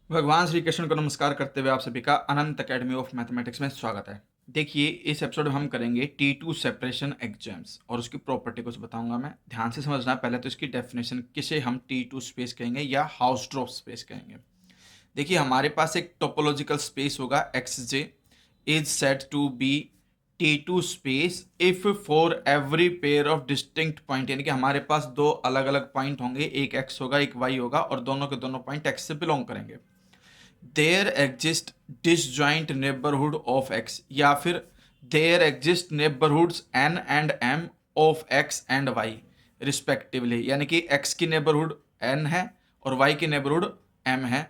भगवान श्री कृष्ण को नमस्कार करते हुए आप सभी का अनंत अकेडमी ऑफ मैथमेटिक्स में स्वागत है। देखिए, इस एपिसोड में हम करेंगे T2 सेपरेशन एग्जाम्स और उसकी प्रॉपर्टी कुछ बताऊंगा मैं। ध्यान से समझना है पहले तो इसकी डेफिनेशन, किसे हम T2 स्पेस कहेंगे या हाउसट्रॉप स्पेस कहेंगे। देखिए, हमारे पास एक टोपोलॉजिकल स्पेस होगा XJ is set to be T2 space if for every pair of distinct point, यानी कि हमारे पास दो अलग अलग पॉइंट होंगे, एक x होगा एक y होगा और दोनों के दोनों पॉइंट x से बिलोंग करेंगे। There exist disjoint neighbourhood of x, या फिर there exist neighbourhoods n and m of x and y respectively, यानी कि x की नेबरहुड n है और y की नेबरहुड m है,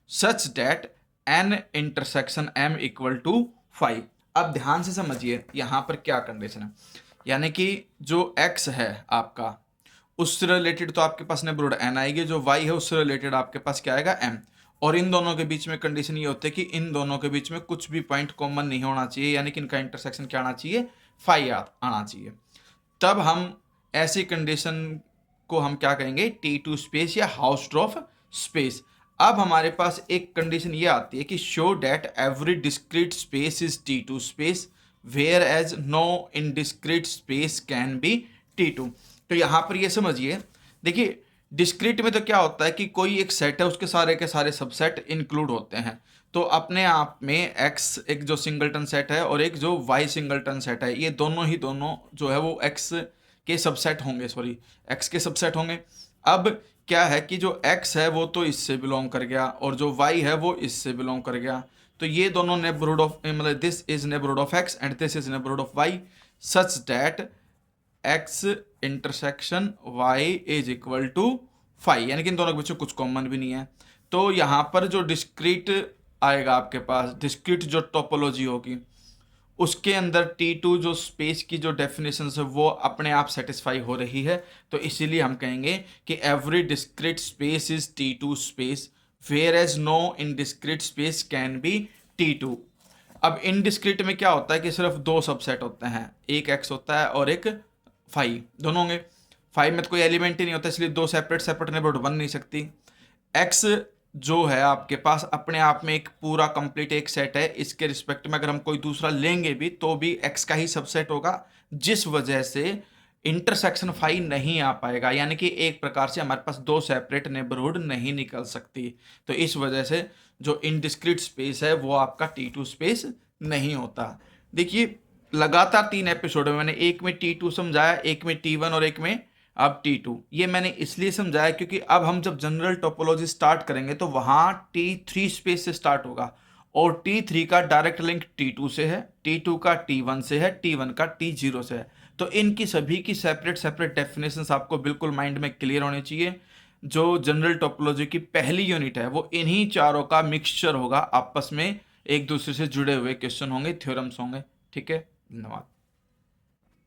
such that n intersection m equal to 5। अब ध्यान से समझिए यहाँ पर क्या कंडीशन है, यानी कि जो x है आपका, उससे रिलेटेड तो आपके पास नेबरहुड n आएगी, जो y है उससे रिलेटेड आपके पास क्या आएगा m। और इन दोनों के बीच में कंडीशन ये होती है कि इन दोनों के बीच में कुछ भी पॉइंट कॉमन नहीं होना चाहिए, यानी कि इनका इंटरसेक्शन क्या आना चाहिए, 5 आना चाहिए। तब हम ऐसी कंडीशन को हम क्या कहेंगे, T2 स्पेस या हाउसट्रॉप स्पेस। अब हमारे पास एक कंडीशन ये आती है कि show that every discrete space is T2 space whereas no indiscrete space can be T2। तो यहाँ पर ये समझिए, देखिए डिस्क्रीट में तो क्या होता है कि कोई एक सेट है, उसके सारे के सारे सबसेट इंक्लूड होते हैं। तो अपने आप में x एक जो सिंगलटन सेट है और एक जो y सिंगलटन सेट है, ये दोनों जो है वो x के सबसेट होंगे, सॉरी x के सबसेट होंगे। अब क्या है कि जो x है वो तो इससे बिलोंग कर गया और जो y है वो इससे बिलोंग कर गया। तो ये दोनों नेबरहुड ऑफ, मतलब this is neighbourhood of x and this is neighbourhood of y such that x intersection y is equal to 5, यानी कि इन दोनों के बीच में कुछ कॉमन भी नहीं है। तो यहाँ पर जो डिस्क्रीट आएगा आपके पास, डिस्क्रीट जो टोपोलॉजी होगी उसके अंदर T2 जो स्पेस की जो डेफिनेशन है वो अपने आप सेटिस्फाई हो रही है। तो इसीलिए हम कहेंगे कि every discrete space is T2 space whereas no indiscrete space can be T2। अब इनडिस्क्रीट में क्या होता है कि सिर्फ दो सबसेट होते हैं, एक x होता है और एक 5, दोनों होंगे। 5 में तो कोई एलिमेंट ही नहीं होता, इसलिए दो सेपरेट नेबरहुड बन नहीं सकती। x जो है आपके पास अपने आप में एक पूरा कंप्लीट एक सेट है, इसके रिस्पेक्ट में अगर हम कोई दूसरा लेंगे भी तो भी x का ही सबसेट होगा, जिस वजह से इंटरसेक्शन 5 नहीं आ पाएगा, यानी कि एक प्रकार से हमारे पास दो सेपरेट नेबरहुड नहीं निकल सकती। तो इस वजह से जो इनडिस्क्रीट स्पेस है वो आपका T2 स्पेस नहीं होता। देखिए, लगातार 3 एपिसोड में मैंने एक में T2 समझाया, एक में T1 और एक में अब T2। ये मैंने इसलिए समझाया क्योंकि अब हम जब जनरल टोपोलॉजी स्टार्ट करेंगे तो वहाँ T3 स्पेस से स्टार्ट होगा और T3 का डायरेक्ट लिंक T2 से है, T2 का T1 से है, T1 का T0 से है। तो इनकी सभी की सेपरेट डेफिनेशंस आपको बिल्कुल माइंड में क्लियर होनी चाहिए। जो जनरल टोपोलॉजी की पहली यूनिट है वो इन्हीं चारों का मिक्सचर होगा, आपस में एक दूसरे से जुड़े हुए क्वेश्चन होंगे, थ्योरम्स होंगे। ठीक है, धन्यवाद।